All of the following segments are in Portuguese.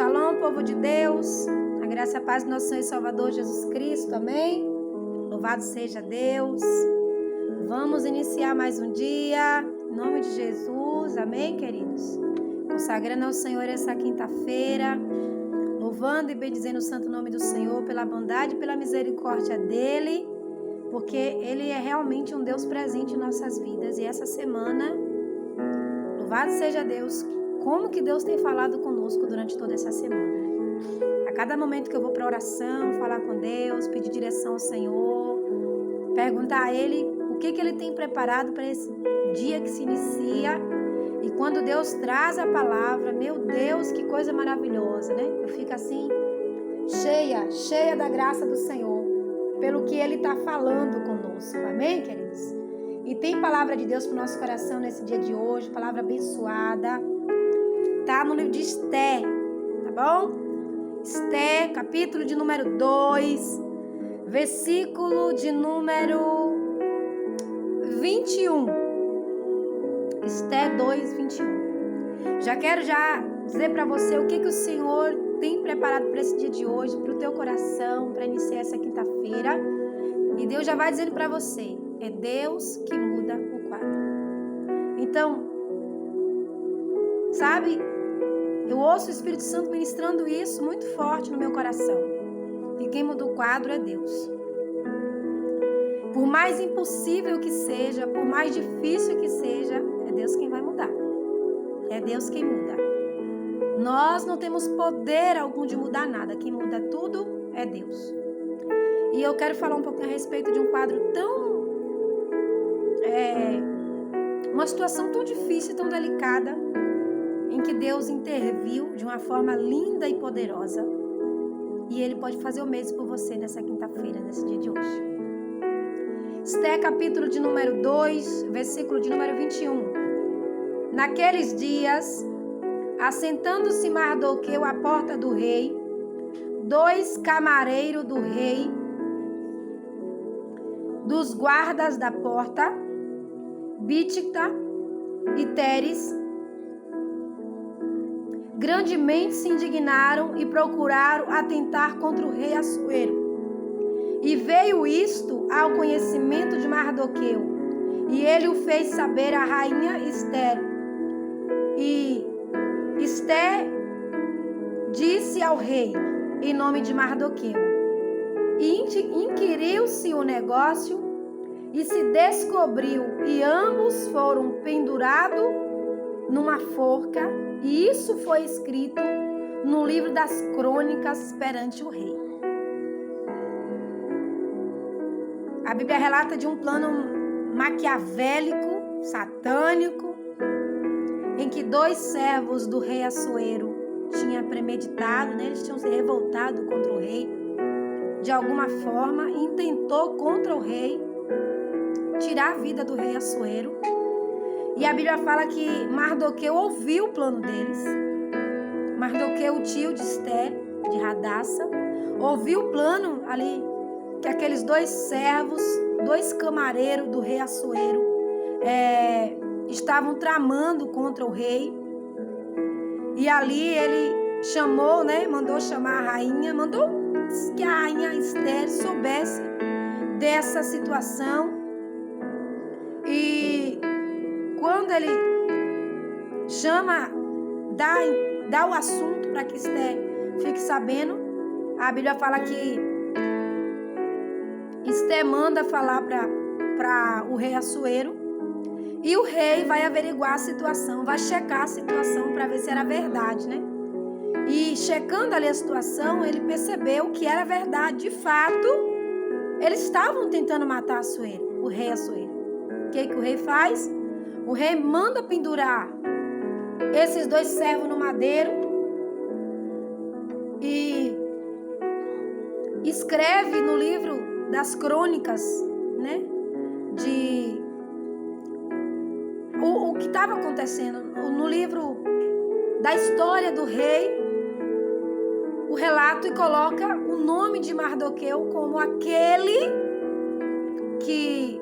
Shalom, povo de Deus. A graça e a paz do nosso Senhor e Salvador Jesus Cristo. Amém? Louvado seja Deus. Vamos iniciar mais um dia. Em nome de Jesus. Amém, queridos? Consagrando ao Senhor essa quinta-feira. Louvando e bendizendo o santo nome do Senhor pela bondade e pela misericórdia dEle. Porque Ele é realmente um Deus presente em nossas vidas. E essa semana, louvado seja Deus, como que Deus tem falado conosco durante toda essa semana. A cada momento que eu vou para oração, falar com Deus, pedir direção ao Senhor, perguntar a Ele o que Ele tem preparado para esse dia que se inicia. E quando Deus traz a palavra, meu Deus, que coisa maravilhosa, né? Eu fico assim, cheia da graça do Senhor, pelo que Ele está falando conosco. Amém, queridos? E tem palavra de Deus para o nosso coração nesse dia de hoje, palavra abençoada. Tá no livro de Esté, tá bom? Esté, capítulo de número 2, versículo de número 21. Esté 2, 21. Já quero dizer para você o que o Senhor tem preparado para esse dia de hoje, para o teu coração, para iniciar essa quinta-feira. E Deus já vai dizendo para você, é Deus que muda o quadro. Então, sabe, eu ouço o Espírito Santo ministrando isso muito forte no meu coração. E quem muda o quadro é Deus. Por mais impossível que seja, por mais difícil que seja, é Deus quem vai mudar. É Deus quem muda. Nós não temos poder algum de mudar nada. Quem muda tudo é Deus. E eu quero falar um pouquinho a respeito de um quadro uma situação tão difícil, tão delicada, em que Deus interviu de uma forma linda e poderosa. E Ele pode fazer o mesmo por você nessa quinta-feira, nesse dia de hoje. Esté, capítulo de número 2, versículo de número 21. Naqueles dias, assentando-se Mardoqueu à porta do rei, 2 camareiros do rei, dos guardas da porta, Bigtã e Teres, grandemente se indignaram e procuraram atentar contra o rei Assuero. E veio isto ao conhecimento de Mardoqueu, e ele o fez saber à rainha Esté. E Esté disse ao rei, em nome de Mardoqueu, e inquiriu-se o negócio, e se descobriu, e ambos foram pendurados numa forca, e isso foi escrito no livro das crônicas perante o rei. A Bíblia relata de um plano maquiavélico, satânico, em que 2 servos do rei Assuero tinham premeditado, né? Eles tinham se revoltado contra o rei de alguma forma, e intentou contra o rei tirar a vida do rei Assuero. E a Bíblia fala que Mardoqueu ouviu o plano deles. Mardoqueu, o tio de Esté, de Radassa, ouviu o plano ali, que aqueles 2 servos, 2 camareiros do rei Assuero estavam tramando contra o rei. E ali ele chamou, né, mandou chamar a rainha, mandou que a rainha Esté soubesse dessa situação. E quando ele chama, dá o assunto para que Esté fique sabendo, a Bíblia fala que Esté manda falar para o rei Assuero, e o rei vai averiguar a situação, vai checar a situação para ver se era verdade, né? E checando ali a situação, ele percebeu que era verdade. De fato, eles estavam tentando matar Assuero, o rei Assuero. O que o rei faz? O rei manda pendurar esses 2 servos no madeiro e escreve no livro das crônicas, né, o que estava acontecendo. No livro da história do rei, o relato, e coloca o nome de Mardoqueu como aquele que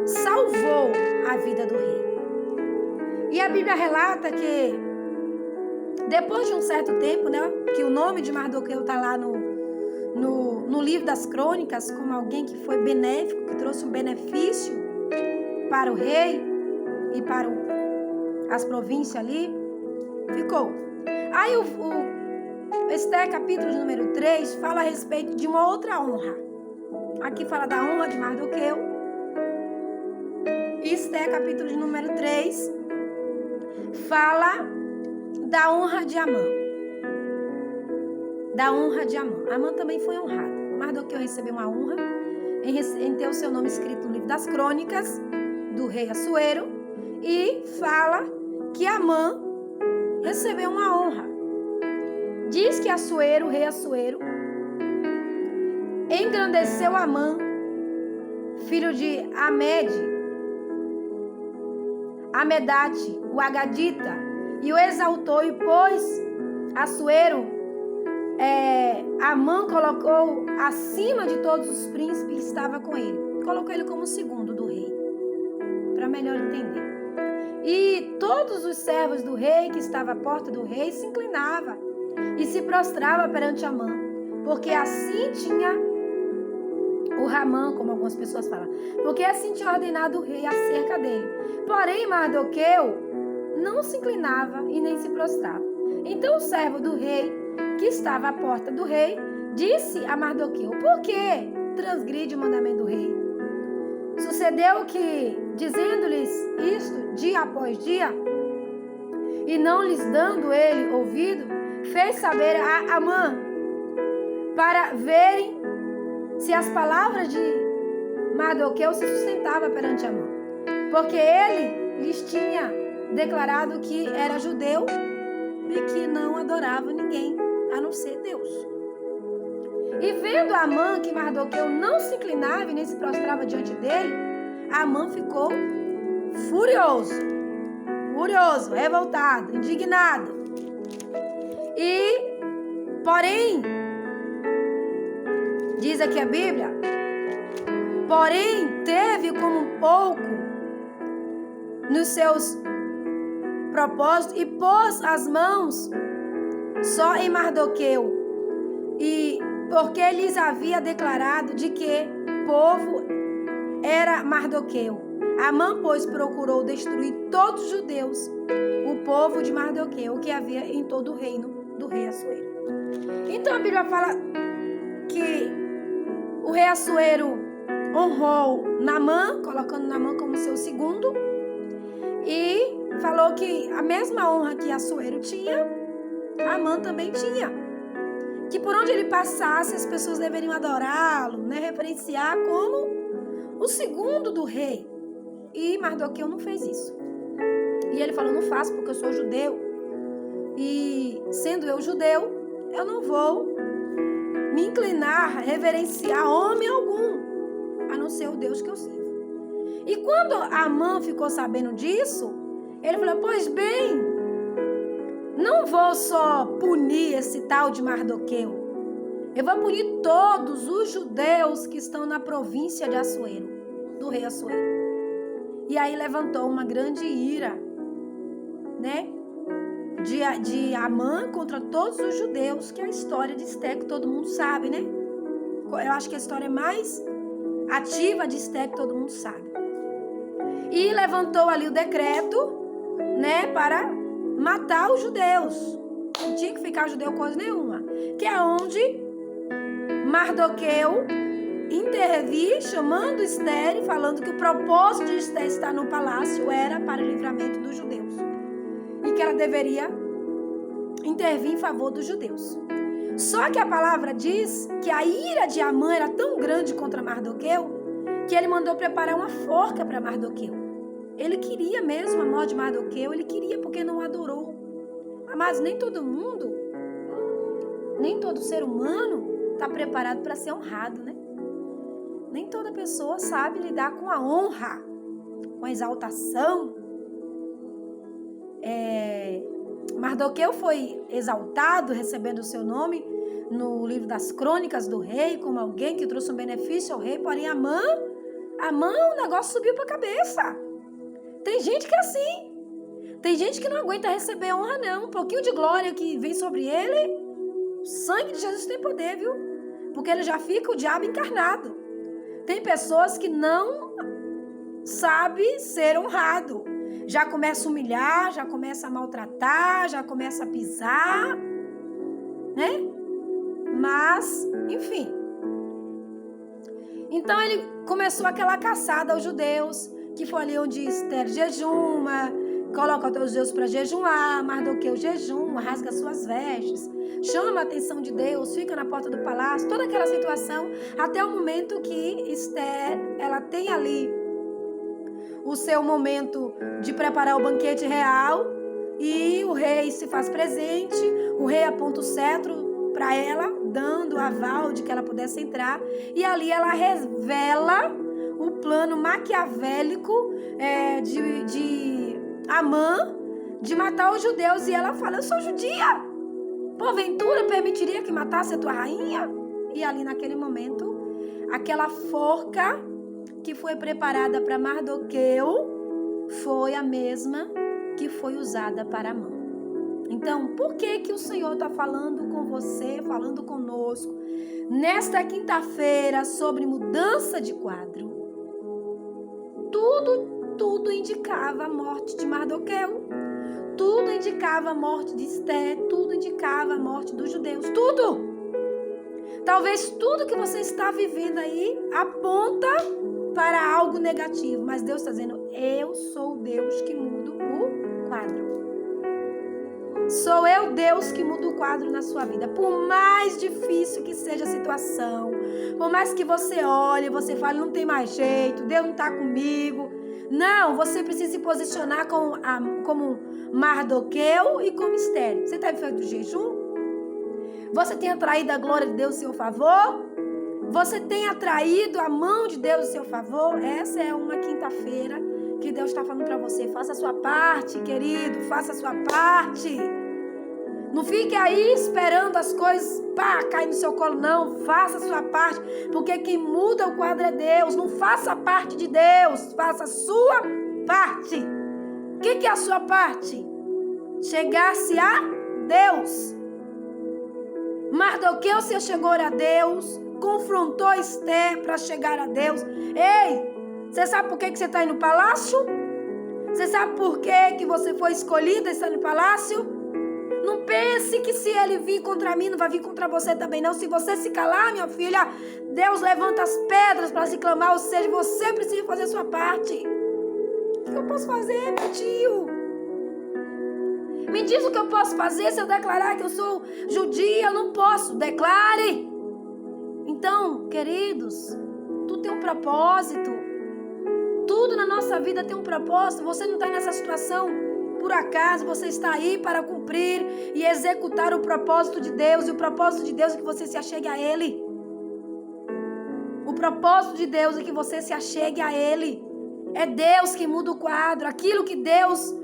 salvou a vida do rei. E a Bíblia relata que Depois de um certo tempo, né, que o nome de Mardoqueu está lá no livro das crônicas, como alguém que foi benéfico, que trouxe um benefício para o rei e para as províncias ali, ficou. Aí o Esther, capítulo número 3, fala a respeito de uma outra honra. Aqui fala da honra de Mardoqueu. Esther, capítulo número 3, fala da honra de Amã. Da honra de Amã. Amã também foi honrado. Mardoqueu recebeu uma honra em ter o seu nome escrito no livro das crônicas do rei Assuero, e fala que Amã recebeu uma honra. Diz que Assuero, o rei Assuero, engrandeceu Amã, filho de Amedate, o Agadita, e o exaltou, e pôs Assuero, Amã colocou acima de todos os príncipes que estavam com ele. Colocou ele como o segundo do rei, para melhor entender. E todos os servos do rei que estavam à porta do rei se inclinavam e se prostrava perante Amã, porque assim tinha o Ramã, como algumas pessoas falam, porque assim tinha ordenado o rei acerca dele. Porém, Mardoqueu não se inclinava e nem se prostrava. Então o servo do rei, que estava à porta do rei, disse a Mardoqueu: por que transgride o mandamento do rei? Sucedeu que, dizendo-lhes isto dia após dia, e não lhes dando ele ouvido, fez saber a Amã, para verem se as palavras de Mardoqueu se sustentavam perante Amã, porque ele lhes tinha declarado que era judeu e que não adorava ninguém a não ser Deus. E vendo Amã que Mardoqueu não se inclinava e nem se prostrava diante dele, Amã ficou furioso, revoltado, indignado. Porém, diz aqui a Bíblia, porém teve como um pouco nos seus propósitos e pôs as mãos só em Mardoqueu, e porque lhes havia declarado de que povo era Mardoqueu. Amã, pois, procurou destruir todos os judeus, o povo de Mardoqueu, que havia em todo o reino do rei Assuero. Então a Bíblia fala que o rei Assuero honrou Naamã, colocando Naamã como seu segundo, e falou que a mesma honra que Assuero tinha, Amã também tinha. Que por onde ele passasse, as pessoas deveriam adorá-lo, né? Referenciar como o segundo do rei. E Mardoqueu não fez isso. E ele falou: não faço porque eu sou judeu. E sendo eu judeu, eu não vou me inclinar, reverenciar homem algum, a não ser o Deus que eu sirvo. E quando Amã ficou sabendo disso, ele falou: pois bem, não vou só punir esse tal de Mardoqueu, eu vou punir todos os judeus que estão na província de Assuero, do rei Assuero. E aí levantou uma grande ira, né, de Amã contra todos os judeus, que é a história de Esther, que todo mundo sabe, né? Eu acho que a história mais ativa de Esther, que todo mundo sabe. E levantou ali o decreto, né, para matar os judeus. Não tinha que ficar judeu coisa nenhuma. Que é onde Mardoqueu intervir, chamando Esther e falando que o propósito de Esther estar no palácio era para o livramento dos judeus. E que ela deveria intervir em favor dos judeus. Só que a palavra diz que a ira de Amã era tão grande contra Mardoqueu que ele mandou preparar uma forca para Mardoqueu. Ele queria mesmo a morte de Mardoqueu, ele queria porque não adorou. Mas nem todo mundo, nem todo ser humano está preparado para ser honrado, né? Nem toda pessoa sabe lidar com a honra, com a exaltação. Mardoqueu foi exaltado, recebendo o seu nome no livro das crônicas do rei, como alguém que trouxe um benefício ao rei. Porém, Amã, o negócio subiu para a cabeça. Tem gente que é assim. Tem gente que não aguenta receber honra, não. Um pouquinho de glória que vem sobre ele, o sangue de Jesus tem poder, viu? Porque ele já fica o diabo encarnado. Tem pessoas que não sabem ser honrado. Já começa a humilhar, já começa a maltratar, já começa a pisar, né? Mas, enfim. Então ele começou aquela caçada aos judeus, que foi ali onde Esther jejuma, coloca os teus deuses para jejuar, Mardoqueu jejuma, rasga suas vestes, chama a atenção de Deus, fica na porta do palácio, toda aquela situação, até o momento que Esther, ela tem ali o seu momento de preparar o banquete real, e o rei se faz presente, o rei aponta o cetro para ela, dando aval de que ela pudesse entrar, e ali ela revela o plano maquiavélico de Amã de matar os judeus, e ela fala: eu sou judia, porventura permitiria que matasse a tua rainha? E ali naquele momento, aquela forca que foi preparada para Mardoqueu foi a mesma que foi usada para Amã. Então, por que o Senhor está falando com você, falando conosco, nesta quinta-feira, sobre mudança de quadro? Tudo indicava a morte de Mardoqueu. Tudo indicava a morte de Esther. Tudo indicava a morte dos judeus. Tudo! Talvez tudo que você está vivendo aí aponta para algo negativo. Mas Deus está dizendo: eu sou o Deus que muda o quadro. Sou eu, Deus, que muda o quadro na sua vida. Por mais difícil que seja a situação, por mais que você olhe, você fale: não tem mais jeito, Deus não está comigo. Não, você precisa se posicionar como Mardoqueu e como Esther. Você está feito jejum? Você tem atraído a glória de Deus em seu favor? Você tem atraído a mão de Deus em seu favor? Essa é uma quinta-feira que Deus está falando para você: faça a sua parte, querido, faça a sua parte. Não fique aí esperando as coisas cair no seu colo, não. Faça a sua parte, porque quem muda o quadro é Deus. Não faça a parte de Deus, faça a sua parte. O que é a sua parte? Chegar-se a Deus. Mardoqueu se chegou a Deus, confrontou Esther para chegar a Deus. Ei, você sabe por que você está aí no palácio? Você sabe por que você foi escolhida e está no palácio? Não pense que se ele vir contra mim, não vai vir contra você também não. Se você se calar, minha filha, Deus levanta as pedras para se clamar. Ou seja, você precisa fazer a sua parte. O que eu posso fazer, meu tio? Me diz o que eu posso fazer se eu declarar que eu sou judia. Eu não posso. Declare. Então, queridos, tudo tem um propósito. Tudo na nossa vida tem um propósito. Você não está nessa situação por acaso. Você está aí para cumprir e executar o propósito de Deus. E o propósito de Deus é que você se achegue a Ele. O propósito de Deus é que você se achegue a Ele. É Deus que muda o quadro. Aquilo que Deus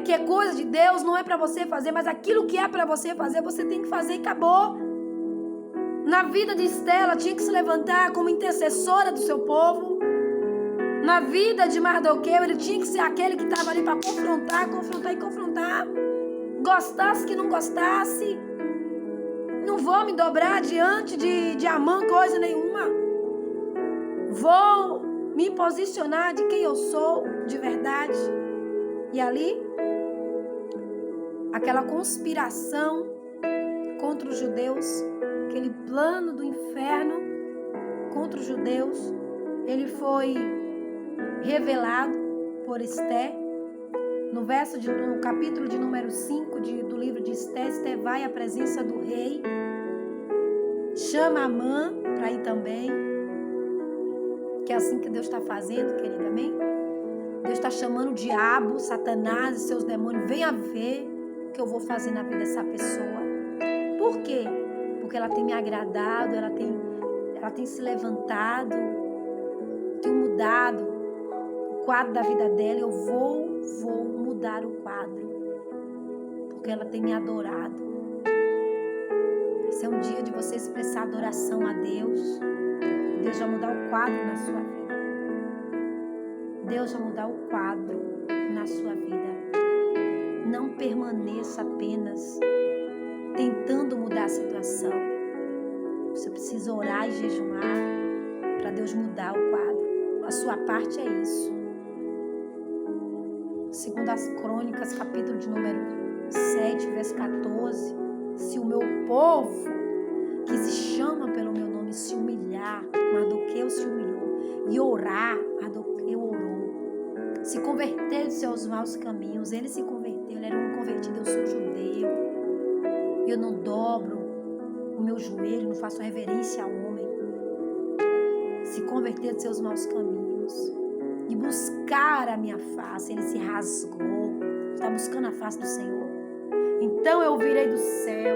que é coisa de Deus não é para você fazer, mas aquilo que é para você fazer, você tem que fazer e acabou. Na vida de Esther, ela tinha que se levantar como intercessora do seu povo. Na vida de Mardoqueu, ele tinha que ser aquele que estava ali para confrontar. Gostasse que não gostasse. Não vou me dobrar diante de Amã coisa nenhuma. Vou me posicionar de quem eu sou de verdade. E ali, aquela conspiração contra os judeus, aquele plano do inferno contra os judeus, ele foi revelado por Esther. No capítulo de número 5 do livro de Esther, Esther vai à presença do rei, chama Amã para ir também, que é assim que Deus está fazendo, querida, amém? Deus está chamando o diabo, Satanás e seus demônios: venha ver o que eu vou fazer na vida dessa pessoa. Por quê? Porque ela tem me agradado, ela tem se levantado, tem mudado o quadro da vida dela. Eu vou mudar o quadro, porque ela tem me adorado. Esse é um dia de você expressar adoração a Deus. Deus vai mudar o quadro na sua vida. Deus vai mudar o quadro na sua vida. Não permaneça apenas tentando mudar a situação. Você precisa orar e jejuar para Deus mudar o quadro. A sua parte é isso. Segundo as Crônicas, capítulo de número 7, verso 14. Se o meu povo, que se chama pelo meu nome, se humilhar, Mardoqueu se humilhou, e orar, Mardoqueu orou, se converter dos seus maus caminhos, ele se converteu, ele era um convertido, eu sou judeu, eu não dobro o meu joelho, não faço reverência ao homem, se converter dos seus maus caminhos e buscar a minha face, ele se rasgou, está buscando a face do Senhor. Então eu virei do céu,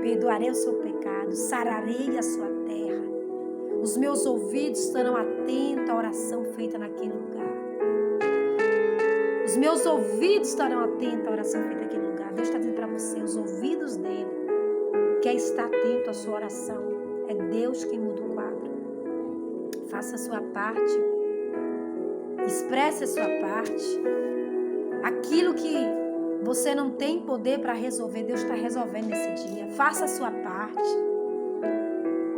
perdoarei o seu pecado, sararei a sua terra, os meus ouvidos estarão atentos à oração feita naquele lugar. Os meus ouvidos estarão atentos à oração feita naquele lugar. Deus está dizendo para você, os ouvidos dele quer estar atento à sua oração. É Deus quem muda o quadro. Faça a sua parte. Expresse a sua parte. Aquilo que você não tem poder para resolver, Deus está resolvendo nesse dia. Faça a sua parte.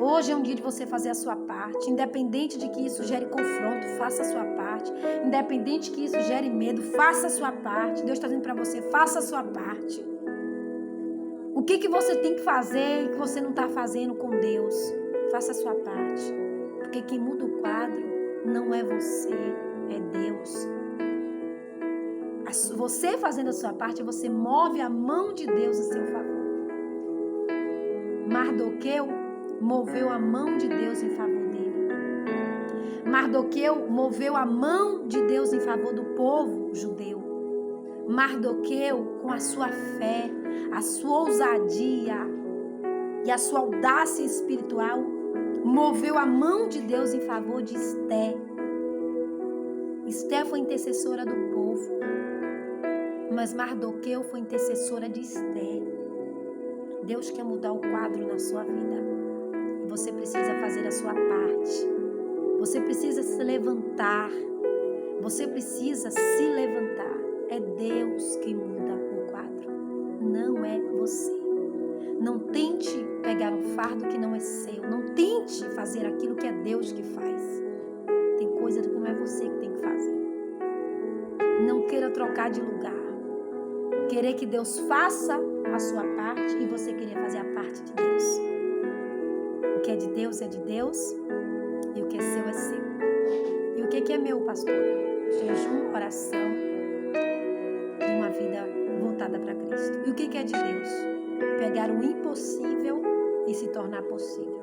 Hoje é um dia de você fazer a sua parte. Independente de que isso gere confronto, faça a sua parte. Independente que isso gere medo, faça a sua parte. Deus está dizendo para você, faça a sua parte. O que você tem que fazer e que você não está fazendo com Deus? Faça a sua parte. Porque quem muda o quadro não é você, é Deus. Você fazendo a sua parte, você move a mão de Deus a seu favor. Mardoqueu moveu a mão de Deus em favor dele. Mardoqueu moveu a mão de Deus em favor do povo judeu. Mardoqueu, com a sua fé, a sua ousadia e a sua audácia espiritual, moveu a mão de Deus em favor de Esté. Esté foi intercessora do povo, mas Mardoqueu foi intercessora de Esté. Deus quer mudar o quadro na sua vida e você precisa fazer a sua parte. Você precisa se levantar. Você precisa se levantar. É Deus que muda o quadro, não é você. Não tente pegar um fardo que não é seu. Não tente fazer aquilo que é Deus que faz. Tem coisa que não é você que tem que fazer. Não queira trocar de lugar. Querer que Deus faça a sua parte e você querer fazer a parte de Deus. O que é de Deus e o que é seu é seu. E o que é meu, pastor? Jejum, oração e uma vida voltada para Cristo. E o que é de Deus? Pegar o impossível e se tornar possível.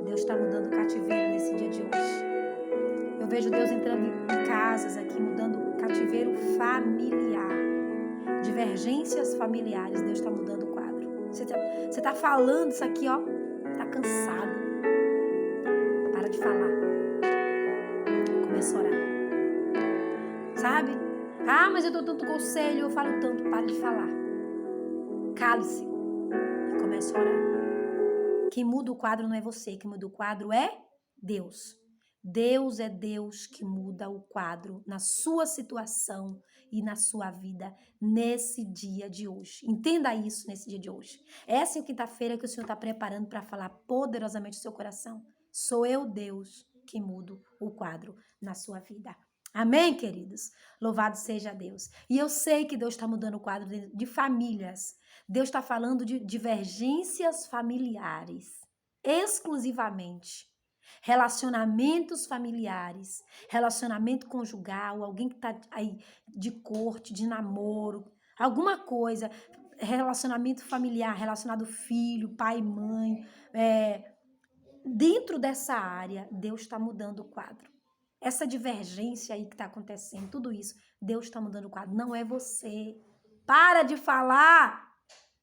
Deus está mudando o cativeiro nesse dia de hoje. Eu vejo Deus entrando em casas aqui, mudando o cativeiro familiar. Divergências familiares, Deus está mudando o quadro. Você está falando isso aqui, ó, está cansado. Para de falar. Começa a orar. Sabe? Ah, mas eu dou tanto conselho, eu falo tanto. Para de falar. Cale-se e comece a orar. Quem muda o quadro não é você, quem muda o quadro é Deus. Deus é Deus que muda o quadro na sua situação e na sua vida nesse dia de hoje. Entenda isso nesse dia de hoje. Essa é a quinta-feira que o Senhor está preparando para falar poderosamente no seu coração. Sou eu, Deus, que mudo o quadro na sua vida. Amém, queridos? Louvado seja Deus. E eu sei que Deus está mudando o quadro de famílias. Deus está falando de divergências familiares, exclusivamente. Relacionamentos familiares, relacionamento conjugal, alguém que está aí de corte, de namoro, alguma coisa, relacionamento familiar, relacionado filho, pai e mãe. Dentro dessa área, Deus está mudando o quadro. Essa divergência aí que está acontecendo, tudo isso, Deus está mudando o quadro. Não é você. Para de falar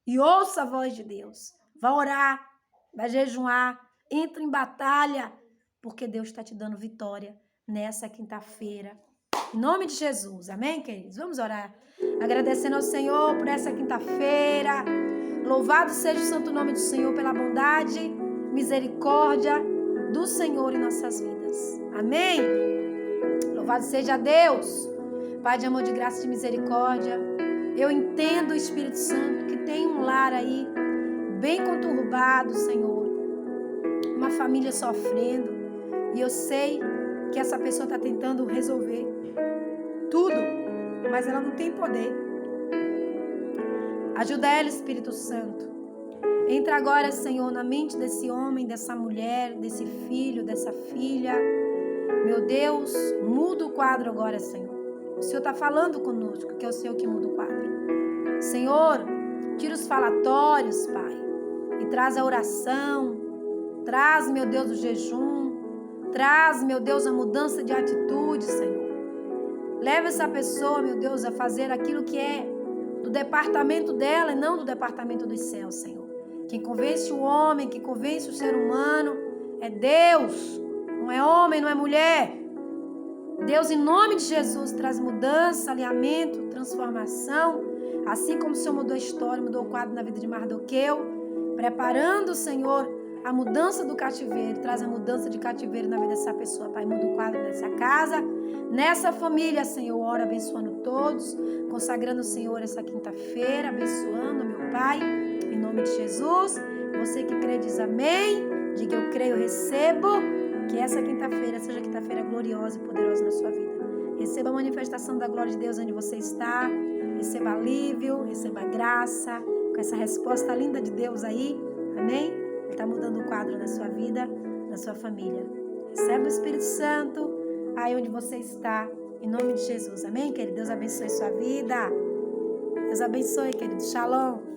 e ouça a voz de Deus. Vai orar, vai jejuar, entra em batalha, porque Deus está te dando vitória nessa quinta-feira. Em nome de Jesus, amém, queridos? Vamos orar, agradecendo ao Senhor por essa quinta-feira. Louvado seja o santo nome do Senhor pela bondade, misericórdia do Senhor em nossas vidas. Amém? Louvado seja Deus, Pai de amor, de graça e de misericórdia. Eu entendo, Espírito Santo, que tem um lar aí bem conturbado, Senhor. Uma família sofrendo. E eu sei que essa pessoa está tentando resolver tudo, mas ela não tem poder. Ajuda ela, Espírito Santo. Entra agora, Senhor, na mente desse homem, dessa mulher, desse filho, dessa filha. Meu Deus, muda o quadro agora, Senhor. O Senhor está falando conosco, que é o Senhor que muda o quadro. Senhor, tira os falatórios, Pai, e traz a oração. Traz, meu Deus, o jejum. Traz, meu Deus, a mudança de atitude, Senhor. Leva essa pessoa, meu Deus, a fazer aquilo que é do departamento dela e não do departamento dos céus, Senhor. Quem convence o homem, quem convence o ser humano é Deus. Não é homem, não é mulher. Deus, em nome de Jesus, traz mudança, alinhamento, transformação. Assim como o Senhor mudou a história, mudou o quadro na vida de Mardoqueu, preparando, Senhor, a mudança do cativeiro. Traz a mudança de cativeiro na vida dessa pessoa, Pai. Muda o quadro nessa casa, nessa família, Senhor. Ora, abençoando todos, consagrando o Senhor essa quinta-feira, abençoando, meu Pai, em nome de Jesus. Você que crê diz amém. Diga eu creio, eu recebo. Que essa quinta-feira seja quinta-feira gloriosa e poderosa na sua vida. Receba a manifestação da glória de Deus onde você está. Receba alívio, receba graça. Com essa resposta linda de Deus aí. Amém? Ele está mudando o quadro na sua vida, na sua família. Receba o Espírito Santo aí onde você está. Em nome de Jesus. Amém, querido? Deus abençoe sua vida. Deus abençoe, querido. Shalom.